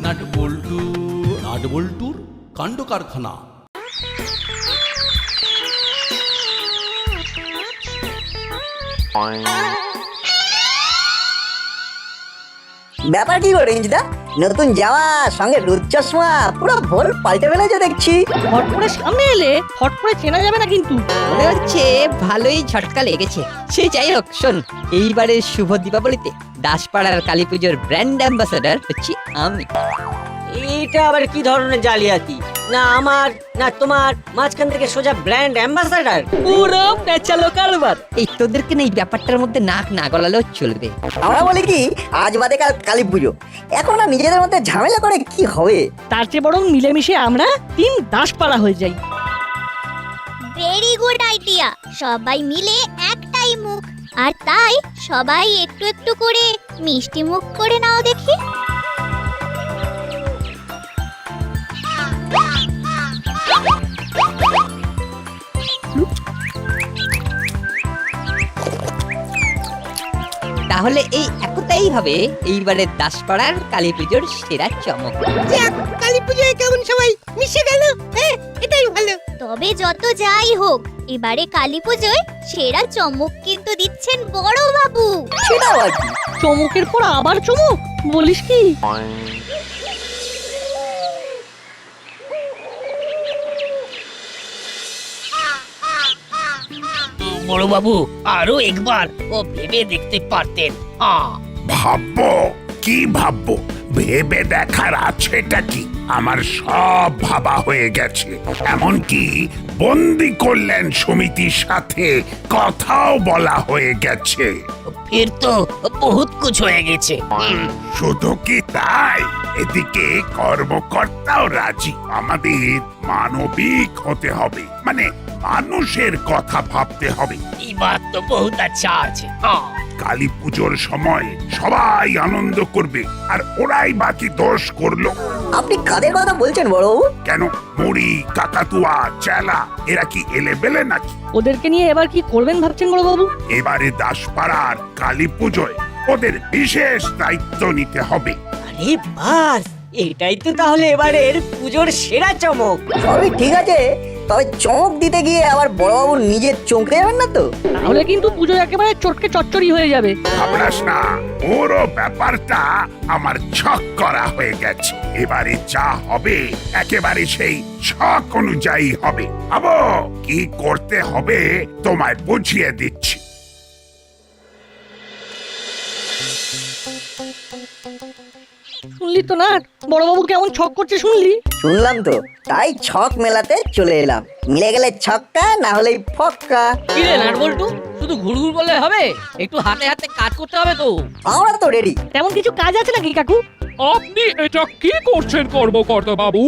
নাটবল্টুর কাণ্ড কারখানা। ব্যাপার কি গো রেঞ্জদা, নতুন যাওয়া সঙ্গে রোদ চশমা, পুরো ভোল পাল্টে ফেলেছে দেখছি। হট করে সামনে এলে হট করে চেনা যাবে না কিন্তু। মনে হচ্ছে ভালোই ঝটকা লেগেছে। সে যাই হোক, শোন, এইবারের শুভ দীপাবলিতে দাসপাড়ার কালী পুজোর ব্র্যান্ড অ্যাম্বাসাডার হচ্ছি আমি। এইটা আবার কি ধরনের জালিয়াতি? না আমার না তোমার, মাঝখান থেকে সোজা ব্র্যান্ড অ্যাম্বাসাডার। পুরো পেঁচালো কারবার। এই তোদেরকে না এই ব্যাপারটার মধ্যে নাক না গলালেও চলবে। আমরা বলি কি, আজ বাদে কাল কালী পুজো, এখন না নিজেদের মধ্যে ঝামেলা করে কি হবে? তার চেয়ে বরং মিলেমিশে আমরা টিম দাসপাড়া হয়ে যাই। Very good idea. সবাই মিলে একটাই মুখ, আর তাই সবাই একটু একটু করে মিষ্টি মুখ করে নাও দেখি। তাহলে এই একটাই হবে এইবারের দাসপাড়ার কালী পুজোর সেরা চমক। কালী পুজোয় কেমন সবাই মিশে গেল, এটাই ভালো। তবে যত যাই হোক, এবারে কালী পুজোয় সেরা চমক কিন্তু দিচ্ছেন বড় বাবু। সেটাও আর কি। চমকের পর আবার চমক, বলিস কি? বড়বাবু আরো একবার ও ভেবে দেখতে পারতেন। ভাববো? কি ভাববো? ভেবে দেখার আছেটা কি? আমার সব ভাবা হয়ে গেছে, এমনকি বন্দি করলেন সমিতির সাথে কথাও বলা হয়ে গেছে। ফির তো বহুত কুছ হয়ে গেছে। শুধু কি তাই, এদিকে কর্মকর্তাও রাজি। আমাদের মানবিক হতে হবে, মানে মানুষের কথা ভাবতে হবে। এই বাত তো বহুত আচ্ছা আছে। কালী পুজোর সময় সবাই আনন্দ করবে, আর ওরাই বাকি দোষ করলো। আপনি কাদের কথা বলছেন বড়বাবু? কেন, মুড়ি, কাকাতুয়া, চেলা এরা কি এলেবেলে নাকি? ওদেরকে নিয়ে এবার কি করবেন ভাবছেন বড় বাবু? এবারে দাসপাড়ার কালী পুজোয় ওদের বিশেষ দায়িত্ব নিতে হবে। আরে বাস, এটাই তো তাহলে এবারের পুজোর সেরা চমক। সবই ঠিক আছে, তবে চমক দিতে গিয়ে আবার বড়বাবু নিজে চমকে যাবেন না তো? তাহলে কিন্তু পুজো একেবারে চটকে চচ্চড়ি হয়ে যাবে। ভাবনাস না, পুরো ব্যাপারটা আমার ছক করা হয়ে গেছে। এবারে যা হবে একেবারে সেই ছক অনুযায়ী হবে। আবো কি করতে হবে তোমায় বুঝিয়ে দিচ্ছি। শুনলি তো না বড়বাবু কেমন ছক করছে, শুনলি? শুনলাম তো, তাই ছক মেলাতে চলে এলাম। মিলে গেলে ছক্কা, না হলেই ফক্কা। কি রে নাটবল্টু, শুধু ঘুরঘুর বললে হবে? একটু হাতে হাতে কাজ করতে হবে তো। আমরা তো রেডি। তেমন কিছু কাজ আছে নাকি কাকু? আপনি এটা কি করছেন কর্মকর্তা বাবু?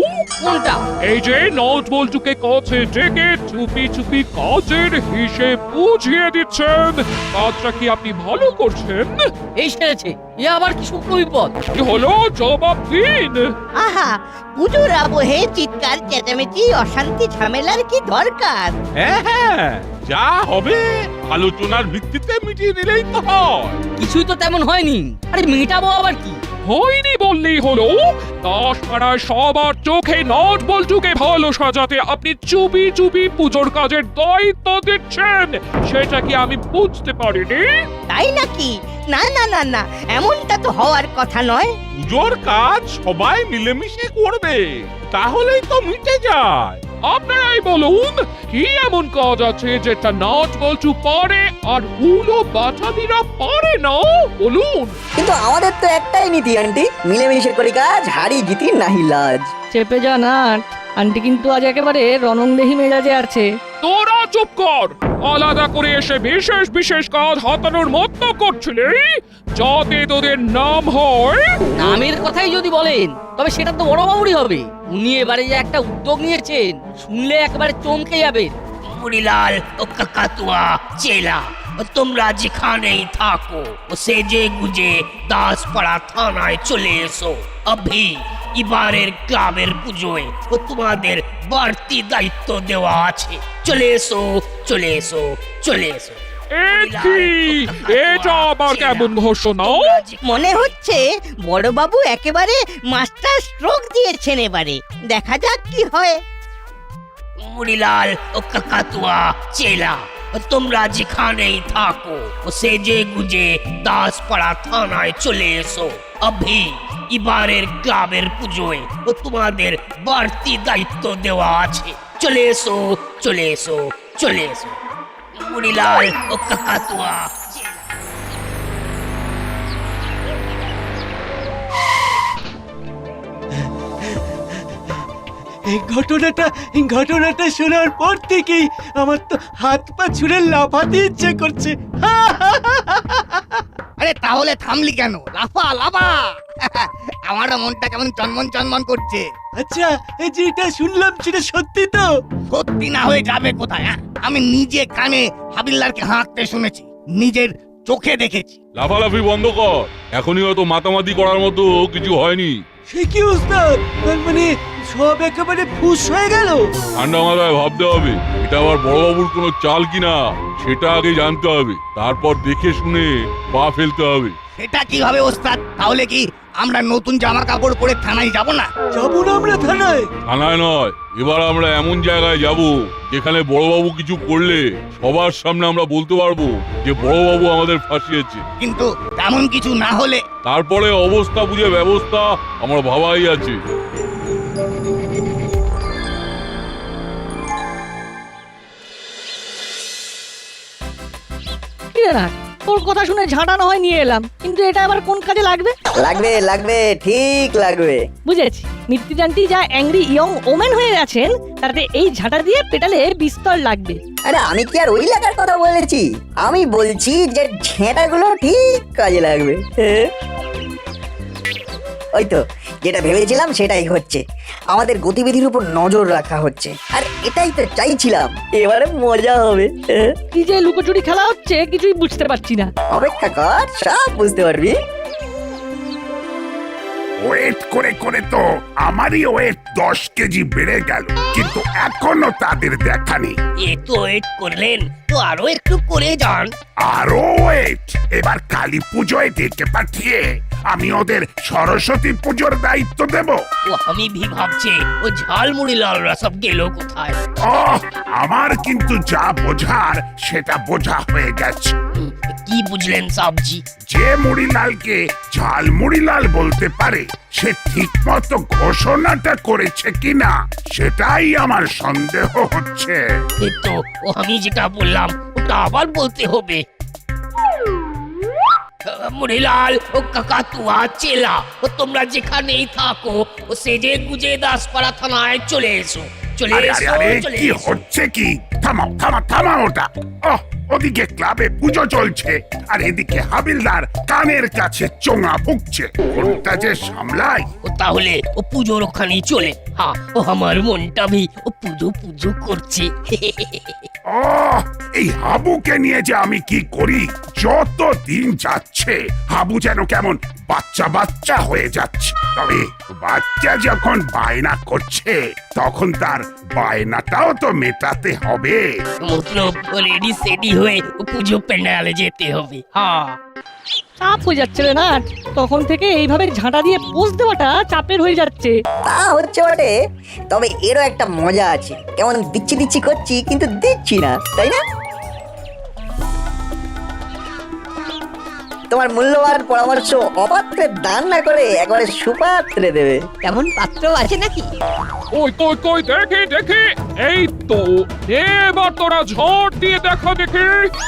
কোনটা? এই যে নাটবল্টুকে কাছে ডেকে চুপি চুপি কাজের হিসেব বুঝিয়ে দিচ্ছেন, কাজটা কি আপনি ভালো করছেন? এই সেরেছে, এ আবার কি শুক্র বিপদ? কি হলো, জবাব দিন। আহা, পুজোর আবহে চিৎকার চেঁচামেচি অশান্তি ঝামেলার কি দরকার? হ্যাঁ, যা হবে আলোচনার ভিত্তিতে মিটিয়ে নিলেই তো হয়। কিছুই তো তেমন হয়নি। আরে মেটাবো আবার কি? হয়নি বললেই হলো। দাসপাড়ায় সবার চোখে নাটবল্টুকে ভালো সাজাতে আপনি চুপি চুপি পুজোর কাজের দায়িত্ব দিচ্ছেন, সেটা কি আমি বুঝতে পারিনি? তাই নাকি? না না না না, এমনটা তো হওয়ার কথা নয়। পুজোর কাজ সবাই মিলেমিশে করবে, তাহলেই তো মিটে যায়। আপনারাই বলুন, কি এমন কাজ আছে যেটা নাটবল্টু পারে আর হুলো বাছাদিরা পারে না? বলুন। কিন্তু আমাদের তো একটাই নীতি আন্টি, মিলেমিশে করি কাজ, হারি জিতি নাহি লাজ। চেপে যা নাট, আন্টি কিন্তু আজ একেবারে রণংদেহী মেজাজে আছে। তোরা চুপ কর। আলাদা করে এসে বিশেষ বিশেষ কাজ হাতানোর মত করছিলে, যাতে তোদের নাম হয়। নামের কথাই যদি বলেন, তবে সেটা তো বড় বাবুরই হবে। উনি এবারে যে একটা উদ্যোগ নিয়েছেন, শুনলে একেবারে চমকে যাবে। মুড়িলাল ও কাকাতুয়া, চেলা, তোমরা যেখানেই থাকো সেজে গুজে দাসপাড়া থানায় চলে এসো। অভি এবারের ক্লাবের পুজোয় তোমাদের বাড়তি দায়িত্ব দেওয়া আছে। চলে এসো, চলে এসো, চলে এসো। এটা আবার কেমন ঘোষণা? মনে হচ্ছে বড়বাবু একেবারে মাস্টার স্ট্রোক দিয়েছেন এবারে। দেখা যাক কি হয়। মুড়িলাল ও কাকাতুয়া চেলা, তোমরা যেখানেই থাকো সেজে গুজে দাসপাড়া থানায় চলে এসো। অভি এবারের ক্লাবের পুজোয় তোমাদের বাড়তি দায়িত্ব দেওয়া আছে। চলে এসো, চলে এসো, চলে এসো। মুড়িলাল ও কাকাতুয়া চেলা। এই ঘটনাটা শোনার পর থেকেই আমার তো হাত পা ছুড়ে লাফাতে ইচ্ছে করছে। আরে তাহলে থামলি কেন? লাফা লাফা। আমারও মনটা কেমন চনমন করছে। আচ্ছা, এই যেটা শুনলাম সেটা সত্যি তো? সত্যি না হয়ে যাবে কোথায়? আমি নিজে কানে হাবিলদারকে হাঁকতে শুনেছি, নিজের চোখে দেখেছি। লাফালাফি বন্ধ কর, এখনই হয়তো মাতামাতি করার মতো কিছু হয়নি। সে কি উস্তাদ, তার মানে সব একেবারে ফুস হয়ে গেল? ঠান্ডা মাথায় ভাবতে হবে, এটা আবার বড়বাবুর কোনো চাল কিনা সেটা আগে জানতে হবে, তারপর দেখে শুনে পা ফেলতে হবে। সেটা কিভাবে ওস্তাদ? তাহলে কি আমরা নতুন জামা কাপড় পরে থানায় যাব না? যাবো না আমরা থানায়? থানায় নয়, এবার আমরা এমন জায়গায় যাব যেখানে বড়বাবু কিছু করলে সবার সামনে আমরা বলতে পারবো যে বড়বাবু আমাদের ফাঁসিয়েছে। কিন্তু তেমন কিছু না হলে? তারপরে অবস্থা বুঝে ব্যবস্থা আমার ভাবাই আছে। কি রে নাট, তোর কথা শুনে ঝাঁটানো হয় নিয়ে এলাম, কিন্তু এটা আবার কোন কাজে লাগবে? লাগবে লাগবে, ঠিক লাগবে। বুঝেছি, মৃত্যুজান্তি যা অ্যাংরি ইয়ং ওমেন হয়ে গেছেন তাতে এই ঝাঁটা দিয়ে পেটালে বিস্তর লাগবে। আরে আমি কি আর ওই লাগার কথা বলেছি? আমি বলছি যে ঝেঁটাগুলো ঠিক কাজে লাগবে। ওই তো যেটা ভেবেছিলাম সেটাই হচ্ছে, আমাদের গতিবিধির উপর নজর রাখা হচ্ছে, আর এটাই তো চাইছিলাম। এবারে মজা হবে। কি যে লুকোচুরি খেলা হচ্ছে কিছুই বুঝতে পারছি না। অপেক্ষা কর, সব বুঝতে পারবি। ওয়েট করে করে তো আমারই ওয়েট 10 কেজি বেড়ে গেল, কিন্তু এখনো তাদের দেখা নেই। এত ওয়েট করলেন তো আরো একটু করে যান। আরো ওয়েট? এবার কালী পুজোয় ডেকে পাঠিয়ে আমি ওদের সরস্বতী পুজোর দায়িত্ব দেব? ও আমি ভাবছি ও ঝালমুড়ি লালরা সব গেল কোথায়? আমার কিন্তু যা বোঝার সেটা বোঝা হয়ে গেছে। কি বুঝলেন সাবজি? যে মুড়িলালকে ঝাল মুড়িলাল বলতে পারে সে ঠিক মতো ঘোষণাটা করেছে কিনা সেটাই আমার সন্দেহ হচ্ছে। এই তো ও আমি যেটা বললাম ওটা আবার বলতে হবে। মুড়িলাল ও কাকাতুয়া চেলা, ও তোমরা যেখানেই থাকো ও সেজে গুজে দাসপাড়া থানায় চলে এসো। চলে আরে এসো, আরে চলে কি এসো। হচ্ছে কি? থামাও থামাও থামাও ওটা। ওদিকে ক্লাবে পুজো চলছে আর এদিকে হাবিলদার কানের কাছে চোঙা ফুঁকছে, কোনটা যে সামলাই। ও তাহলে ও পুজোর ওখানেই চলে। হ্যাঁ, ও আমার মনটা ভি ও পুজো পুজো করছে। এই হাবুকে নিয়ে যে আমি কি করি, যত দিন যাচ্ছে হাবু যেন কেমন বাচ্চা বাচ্চা হয়ে যাচ্ছে। তবে বাচ্চা যখন বায়না করছে তখন তার বায়নাটাও তো মেটাতে হবে। মতলব রেডি সেডি হয়ে ও পুজো প্যান্ডালে যেতে হবে। হ্যাঁ, চাপ হয়ে যাচ্ছে রে নাট, তখন থেকে এইভাবে ঝাঁটা দিয়ে পোজ দেওয়াটা চাপের হয়ে যাচ্ছে। তা হচ্ছে বটে, তবে এরও একটা মজা আছে। কেমন দিচ্ছি দিচ্ছি করছি কিন্তু দিচ্ছি না, তাই না? তোমার মূল্যবান পরামর্শ অপাত্রে দান না করে একবারে সুপাত্রে দেবে। তেমন পাত্র আছে নাকি? কই কই কই দেখে দেখে, এই তো এবার তোরা ঝড় দিয়ে দেখা দেখে।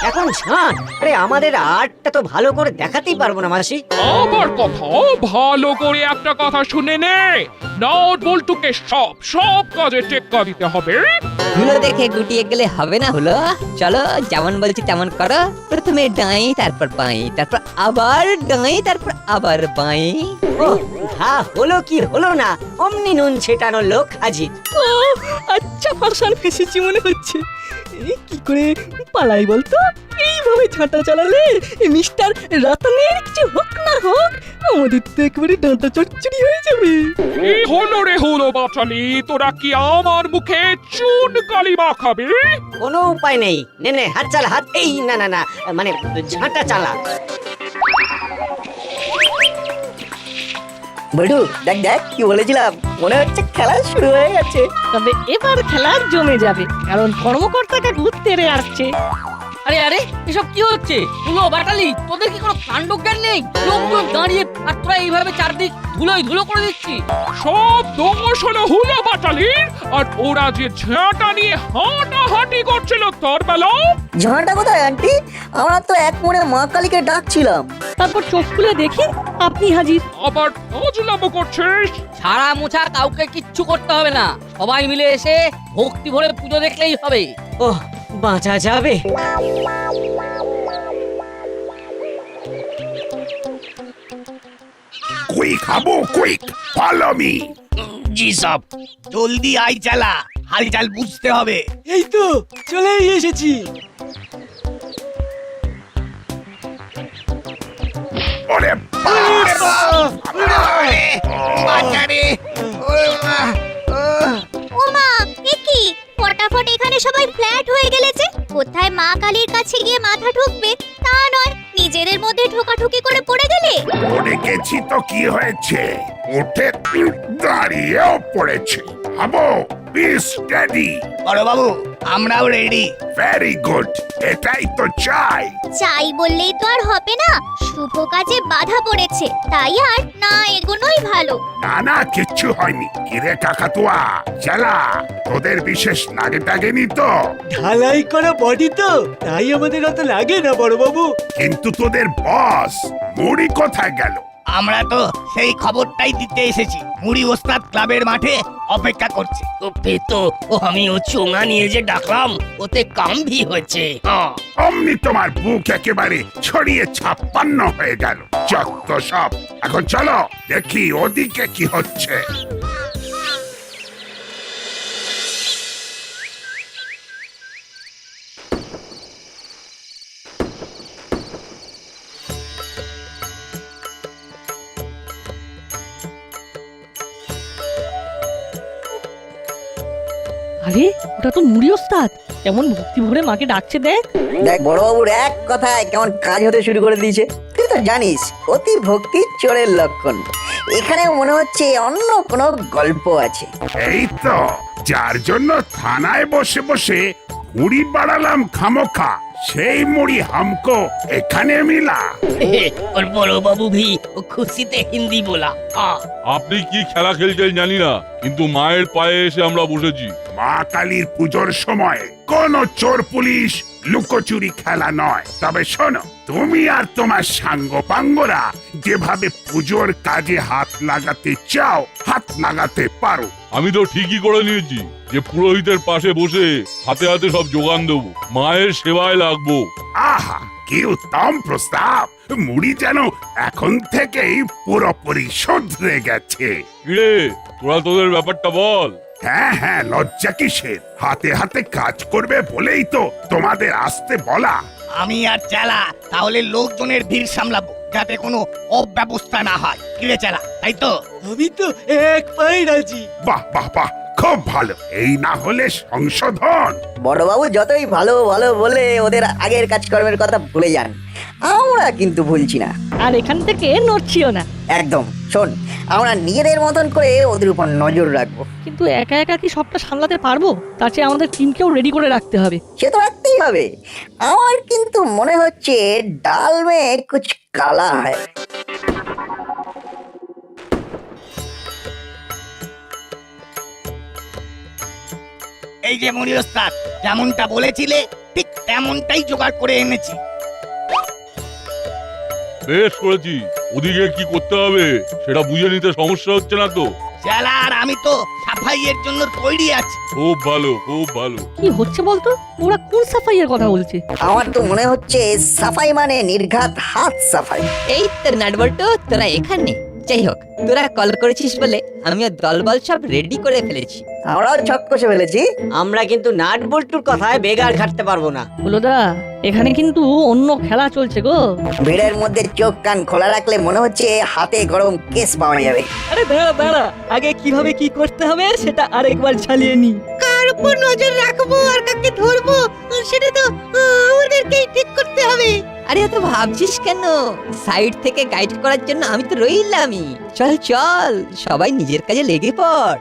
এখন ছাড়, আরে আমাদের আর্টটা তো ভালো করে দেখাতেই পারবো না মাসি। আমার কথা ভালো করে একটা কথা শুনে নে, নট বল্টুকে সব সব কাজে টেক্কা দিতে হবে। ধুলো দেখে গুটিয়ে গেলে হবে না। হলো, চলো যেমন বলছি তেমন করো। প্রথমে ডাই, তারপর বাই, তারপর আবার ডাই, তারপর আবার বাই। ও হা হলো কি হলো না, অমনি নুন ছেটানো লোক হাজির। আচ্ছা, ফাঁসার ফেসেছি মনে হচ্ছে। কি করে পালাই বলতো? এইভাবে ঝাঁটা চালালে মিস্টার রতনের কিছু হোক না হোক আমাদের তো একেবারে ডাঁটা চচ্চড়ি হয়ে যাবে। কি হলো রে হলো বাটালি, তোরা কি আমার মুখে চুন কালি মাখাবি? কোনো উপায় নেই, নে নে হাত চালা হাত, এই না না না মানে ঝাঁটা চালা। বল্টু দেখ দেখ কি বলেছিলাম, মনে হচ্ছে খেলা শুরু হয়ে গেছে। তবে এবার খেলা জমে যাবে, কারণ কর্মকর্তা কাকু তেড়ে আসছে। আরে আরে এসব কি হচ্ছে? হুলো বাটালি, তোদের কি কোনো কাণ্ডজ্ঞান নেই? লোকজন দাঁড়িয়ে আর তোরা এইভাবে চারদিক ধুলোয় ধুলো করে দিচ্ছি। সব দোষ হলো হুলো বাটালির, আর ওরা যে ঝাঁটা নিয়ে হাঁটাহাঁটি করছিল তোর বেলা। ঝাঁটা কোথায় আন্টি? আমরা তো এক মনে মা কালীকে ডাকছিলাম। তারপর চোখ খুলে দেখি আপনি হাজির। আবার অজলামো করছিস? ছাড়া মোছা কাউকে কিচ্ছু করতে হবে না, সবাই মিলে এসে ভক্তি ভরে পুজো দেখলেই হবে। ওহ, বাঁচা যাবে। Quick Habu quick, follow me. জি সব। জলদি আই চালা, হালচাল বুঝতে হবে। এই তো চলেই এসেছি। ওরে বাবারে বাবারে, বাঁচারে। ওমা এ কি ফটাফট এখানে সবাই ফ্ল্যাট হয়ে গেলেছে। কোথায় মা কালীর কাছে গিয়ে মাথা ঠুকবে তা নয়, নিজেদের মধ্যে ঠোকাঠুকি করে পড়ে গেলে। পড়ে গেছি তো কি হয়েছে, উঠে দাঁড়িয়েও পড়েছি। Habu be steady. বড় বাবু আমরাও রেডি। ভেরি গুড, এটাই তো চাই। চাই বললেই তো আর হবে না, শুভ কাজে বাধা পড়েছে, তাই আর না এগোনোই ভালো। না না কিচ্ছু হয়নি। কিরে কাকাতুয়া, চালা, তোদের বিশেষ লাগে টাগেনি তো? ঢালাই করা বডি তো, তাই আমাদের অত লাগে না বড় বাবু। কিন্তু তোদের বস মুড়ি কোথায় গেল? আমরা তো সেই খবরটাই দিতে এসেছি। মুড়ি ওস্তাদ ক্লাবের মাঠে অপেক্ষা করছে। ও পেতো, ও আমি ও চোঙা নিয়ে যে ডাকলাম, ওতে কাম ভি হয়েছে। হ্যাঁ। অমনি তোমার বুক একেবারে ছড়িয়ে 56 হয়ে গেল। যত সব। এখন চলো দেখি ওদিকে কি হচ্ছে। আরে ওটা তো মুড়ি ওস্তাদ, কেমন ভক্তি ভরে মাকে ডাকছে দেখ। দেখ বড়বাবুর এক কথায় কেমন কাজ হতে শুরু করে দিয়েছে। তুই তো জানিস অতি ভক্তি চোরের লক্ষণ। এখানে মনে হচ্ছে অন্য কোনো গল্প আছে। এই তো, যার জন্য থানায় বসে বসে মুড়ি বাড়ালাম খামোখা, সেই মুড়ি হামকো এখানে মিলা। और बड़ो बाबू भी वो खुशी ते हिंदी बोला। हाँ। আপনি কি খেলা খেলছেন জানি না, কিন্তু মায়ের পায়ে এসে আমরা বসেছি। মা কালীর পুজোর সময় কোন চোর পুলিশ লুকোচুরি খেলা নয়। তবে শোনো, তুমি আর তোমার সাঙ্গ পাঙ্গরা যেভাবে পুজোর কাজে হাত লাগাতে চাও, হাত লাগাতে পারো। আমি তো ঠিকই করে নিয়েছি যে পুরোহিতের পাশে বসে হাতে হাতে সব যোগান দেবো, মায়ের সেবায় লাগবো। আহা কি উত্তম প্রস্তাব! মুড়ি যেন এখন থেকেই পুরোপুরি শুধরে গেছে। কিরে, তোরা তোদের ব্যাপারটা বল। হ্যাঁ হ্যাঁ, লজ্জা কিসের? হাতে হাতে কাজ করবে বলেই তো তোমাদের আসতে বলা। আমি আর চালা তাহলে লোকজনের ভিড় সামলাবো, যাতে কোনো অব্যবস্থা না হয়। কিরে চালা, তাই তো? আমি তো এক পায়ে রাজি। বাহ বাহ বাহ, খুব ভালো। এই না হলে সংশোধন। বড়বাবু যতই ভালো ভালো বলে ওদের আগের কাজকর্মের কথা ভুলে যান, আমরা কিন্তু ভুলছি না। আর এখান থেকে নড়ছিও না। একদম। শোন, আমরা নিজেদের মতন করে ওদের উপর নজর রাখবো। কিন্তু একা একা কি সবটা সামলাতে পারবো? তার চেয়ে আমাদের টিমকেও রেডি করে রাখতে হবে। সে তো রাখতেই হবে। আমার কিন্তু মনে হচ্ছে ডাল মে কুছ কালা হয়। এই যে মুড়ি ওস্তাদ, যেমনটা বলেছিলে ঠিক তেমনটাই জোগাড় করে এনেছি। বেশ করেছি। ওদিকে কি করতে হবে সেটা বুঝে নিতে সমস্যা হচ্ছে না তো? চালা আর আমি তো সাফাইয়ের জন্য তৈরি আছি। খুব ভালো, খুব ভালো। কি হচ্ছে বলতো? ওরা কোন সাফাইয়ের কথা বলছে? আমার তো মনে হচ্ছে সাফাই মানে নির্ঘাত হাত সাফাই। এই তো নাটবল্টু, তোরা এখানে যাই হোক, তোরা কল করেছিস বলে আমিও দলবল সব রেডি করে ফেলেছি। আমরাও ছক কষে ফেলেছি। আমরা কিন্তু নাট বল্টুর কথায় বেগার খাটতে পারবো না। হলোদা, এখানে কিন্তু অন্য খেলা চলছে গো। ভিড়ের মধ্যে চোখ কান খোলা রাখলে মনে হচ্ছে হাতে গরম কেস পাওয়া যাবে। আরে দাঁড়া দাঁড়া, আগে কিভাবে কি করতে হবে সেটা আরেকবার চালিয়ে নি। কার উপর নজর রাখবো আর কাকে ধরবো সেটা তো আমাদেরকেই ঠিক করতে হবে। আরে এত ভাবছিস কেন? সাইড থেকে গাইড করার জন্য আমি তো রইলামই। চল চল, সবাই নিজের কাজে লেগে পড়।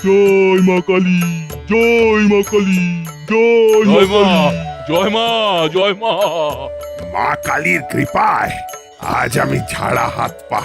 জয় মা কালী, জয় মা কালী, জয় মা, জয় মা, জয় মা। মা কালীর কৃপায় আজ আমি ঝাড়া হাত পা।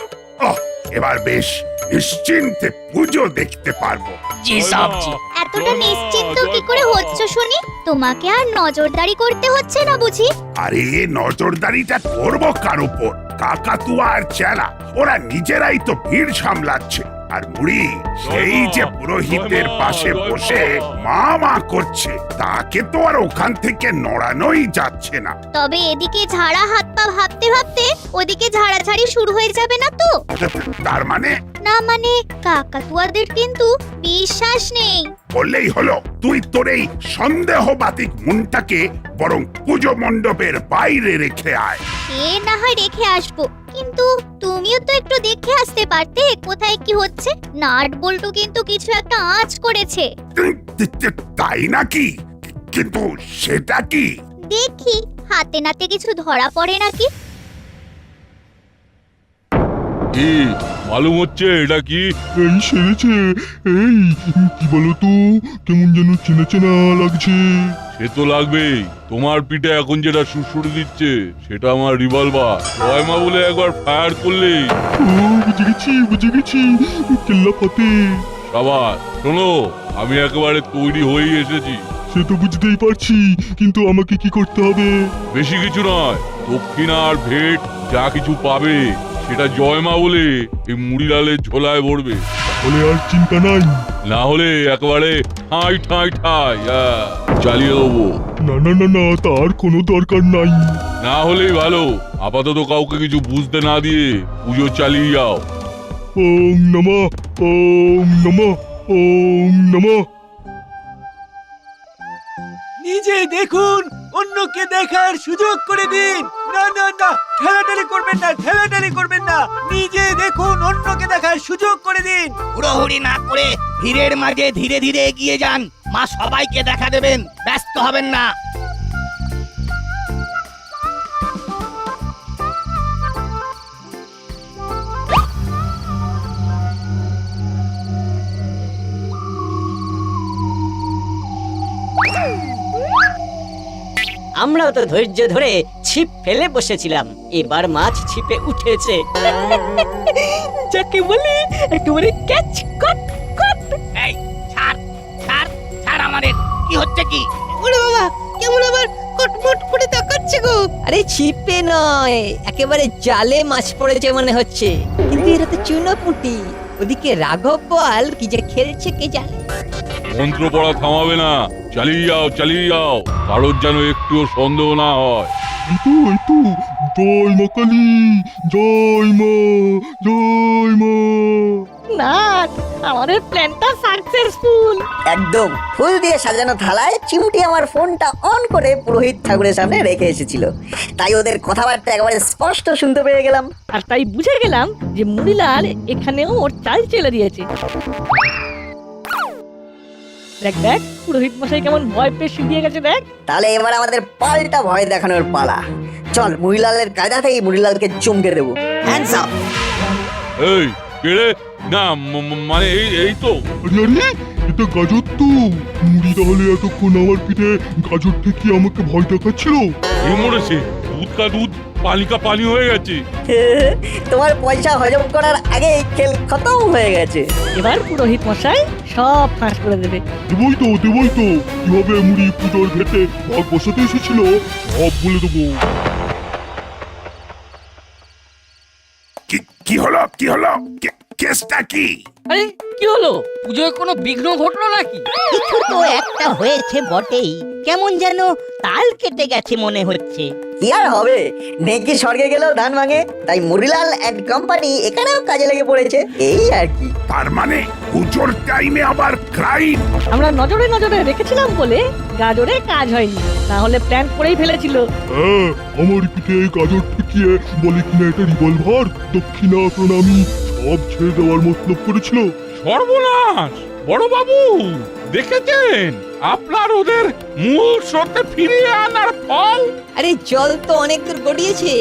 এবার বেশ নিশ্চিন্তে পুজো দেখতে পারবো। জি সাবজি। এতটা নিশ্চিন্ত কি করে হচ্ছ শুনি? তোমাকে আর নজরদারি করতে হচ্ছে না বুঝি? আরে নজরদারিটা করবো কার উপর? কাকাতুয়া আর চেলা ওরা নিজেরাই তো ভিড় সামলাচ্ছে। আর মুড়ি সেই যে পুরোহিতের পাশে বসে মা মা করছে, তাকে তো আর ওখান থেকে নড়ানোই যাচ্ছে না। তবে এদিকে ঝাড়া হাত পা ভাবতে ভাবতে ওদিকে ঝাড়াঝাড়ি শুরু হয়ে যাবে না তো? তার মানে? না মানে কাকাতুয়াদের কিন্তু বিশ্বাস নেই। বললেই হলো, তুই তোর এই সন্দেহবাতিক মনটাকে বরং পুজো মণ্ডপের বাইরে রেখে আয়। এ না হয় রেখে আসবো, কিন্তু তুমিও তো একটু দেখে আসতে পারতে কোথায় কি হচ্ছে। নাট বল্টু কিন্তু কিছু একটা আঁচ করেছে। তাই নাকি? কিন্তু সেটা কি? দেখি হাতে নাতে কিছু ধরা পড়ে নাকি। কি মালুম হচ্ছে এটা কি? এই সেরেছে, এই কি বলতো, কেমন যেন চেনা চেনা লাগছে। সে তো লাগবেই, তোমার পিঠে এখন যেটা সুরসুরি দিচ্ছে সেটা আমার রিভলভার। জয় মা বলে একবার ফায়ার করলেই। বুঝে গেছি, কেল্লা ফতে। সাবাস, শোনো, আমি একেবারে তৈরি হয়েই এসেছি। সে তো বুঝতেই পারছি, কিন্তু আমাকে কি করতে হবে? বেশি কিছু নয়, দক্ষিণা আর ভেট যা কিছু পাবে সেটা জয় মা বলে এই মুড়িলালের ঝোলায় ভরবে। হলে আর চিন্তা নাই, না হলে একেবারে ঠাই ঠাই ঠাই চালিয়ে দেবো। না না না না, তার কোনো দরকার নাই। না হলেই ভালো, আপাতত কাউকে কিছু বুঝতে না দিয়ে পুজো চালিয়ে যাও। ওম নমঃ, ওম নমঃ, ওম নমঃ। নিজে দেখুন, অন্যকে দেখার সুযোগ করে দিন। না না না, ঠেলাঠালি করবেন না, ঠেলাঠালি করবেন না। নিজে দেখুন, অন্যকে দেখার সুযোগ করে দিন। হুড়োহুড়ি না করে ভিড়ের মাঝে ধীরে ধীরে এগিয়ে যান। মা সবাইকে দেখা দেবেন, ব্যস্ত হবেন না। আমরাও তো ধৈর্য ধরে ছিপ ফেলে বসেছিলাম, এবার মাছ ছিপে উঠেছে। যাকে বলে একেবারে ক্যাচ কট কট। এই ছাড় ছাড় ছাড়, আমাদের কি হচ্ছে কি? ওরে বাবা, কেমন আবার কটমট করে তাকাচ্ছে গো। আরে ছিপে নয়, একেবারে জালে মাছ পড়েছে মনে হচ্ছে। কিন্তু এরা তো চুনোপুটি। ওদিকে রাঘব বল কি যে খেলছে কে জানে। মন্ত্র পড়া থামাবে না, চালিয়ে যাও চালিয়ে যাও, কারোর যেন একটুও সন্দেহ না হয়। এই তো জয় মা কালী, জয় মা, জয় মা। নাট, আমাদের প্ল্যানটা সাকসেসফুল। একদম ফুল দিয়ে সাজানো থালায় চিমটি আমার ফোনটা অন করে পুরোহিত ঠাকুরের সামনে রেখে এসেছিল, তাই ওদের কথাবার্তা একেবারে স্পষ্ট শুনতে পেয়ে গেলাম। আর তাই বুঝে গেলাম যে মুড়িলাল এখানেও ওর চাল চেলে দিয়েছে। দেখ দেখ, পুরোহিত মশাই কেমন ভয় পেয়ে শুকিয়ে গেছে দেখ। তাহলে এবার আমাদের পাল্টা ভয় দেখানোর পালা। চল মুড়িলালের কায়দাতেই মুড়িলালকে চমকে দেবো। Hands up. এই কেড়ে না, মানে এই তো। আরে এটা গাজর তো। মুড়ি তাহলে এতক্ষণ আমার পিঠে গাজর থেকে আমাকে ভয় দেখাচ্ছিল। এই মরেছে, দুধ কা দুধ, পানি কা পানি হয়ে গেছে। তোমার পয়সা হজম করার আগেই খেল খতম হয়ে গেছে। এবার পুরোহিত মশাই সব ফাঁস করে দেবে। দেবই তো, দেবই তো। কিভাবে মুড়ি পুজোর ঘেটে ভাগ বসাতে এসেছিল সব বলে দেবো। কি হলো, কি হলো, কেসটা কি? আরে কি হলো? পুজোয় কোনো বিঘ্ন ঘটলো নাকি? কিছু তো একটা হয়েছে বটেই, কেমন যেন তাল কেটে গেছে মনে হচ্ছে। কি আর হবে, নেকি স্বর্গে গেলেও ধান ভাঙে, তাই মুড়িলাল অ্যান্ড কোম্পানি এখানেও কাজে লেগে পড়েছে, এই আর কি। তার মানে পুজোর টাইমে আবার ক্রাইম? আমরা নজরে নজরে রেখেছিলাম বলে গাজরে কাজ হয়নি, না হলে প্ল্যান করেই ফেলেছিল। হ্যাঁ, আমার পিঠে গাজর ঠেকিয়ে বলে কিনা এটা রিভলভার, দক্ষিণা প্রণামী সব ছেড়ে দেওয়ার মতলব করেছিল। সর্বনাশ! বড় বাবু দেখেছেন আপনার ওদের মূল স্রোতে ফিরিয়ে আনার ফল? আরে জল তো অনেক দূর গড়িয়েছে,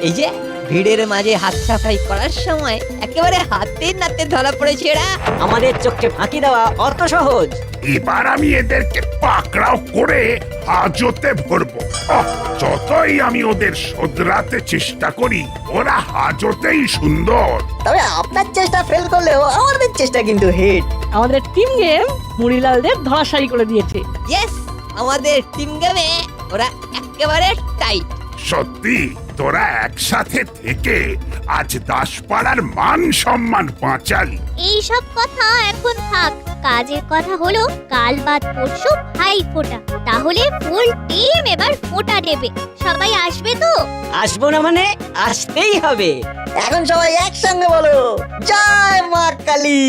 এই যে ভিড়ের মাঝে হাত সাফাই করার সময় একেবারে হাতে নাতে ধরা পড়েছে এরা। আমাদের চোখে ফাঁকি দেওয়া অত সহজ? এবার আমি এদেরকে পাকড়াও করে হাজতে ভরবো। যতই আমি ওদের শোধরাতে চেষ্টা করি, ওরা হাজতেই সুন্দর। তবে আপনার চেষ্টা ফেল করলেও আমাদের চেষ্টা কিন্তু হিট। আমাদের টিম গেম মুড়িলালদের ধরাশায়ী করে দিয়েছে। ইয়েস, আমাদের টিম গেমে ওরা একেবারে টাইট। সত্যি তোরা একসাথে থেকে আজ দাসপাড়ার মান সম্মান বাঁচালি। এইসব কথা এখন থাক, কাজের কথা হলো কাল বাদ পরশু ভাই ফোঁটা, তাহলে ফুল টিম এবার ফোঁটা দেবে। সবাই আসবে তো? আসবো না মানে আসতেই হবে। এখন সবাই একসঙ্গে বলো, জয় মা কালী।